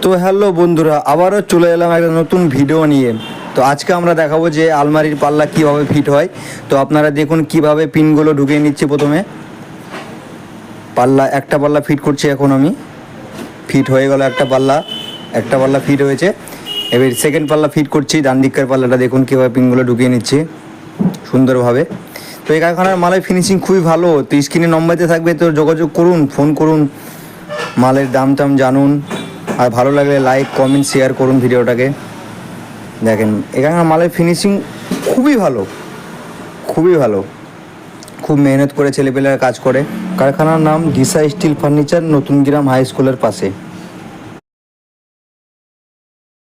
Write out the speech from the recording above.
তো হ্যালো বন্ধুরা, আবারও চলে এলাম একটা নতুন ভিডিও নিয়ে। তো আজকে আমরা দেখাবো যে আলমারির পাল্লা কিভাবে ফিট হয়। তো আপনারা দেখুন কিভাবে পিনগুলো ঢুকিয়ে নিচ্ছি। প্রথমে একটা পাল্লা ফিট করছি, এখন আমি ফিট হয়ে গেল একটা পাল্লা ফিট হয়েছে। এবার সেকেন্ড পাল্লা ফিট করছি, ডান দিকের পাল্লাটা দেখুন কীভাবে পিনগুলো ঢুকিয়ে নিচ্ছি সুন্দরভাবে। তো এই কারখানার মালের ফিনিশিং খুবই ভালো। তো স্ক্রিনে নম্বরতে থাকবে, তো যোগাযোগ করুন, ফোন করুন, মালের দাম জানুন। আর ভালো লাগলে লাইক কমেন্ট শেয়ার করুন ভিডিওটাকে। দেখেন এখানকার মালের ফিনিশিং খুবই ভালো, খুব মেহনত করে ছেলেপেলেরা কাজ করে। কারখানার নাম দিশা স্টিল ফার্নিচার, নতুন গ্রাম হাই স্কুলের পাশে।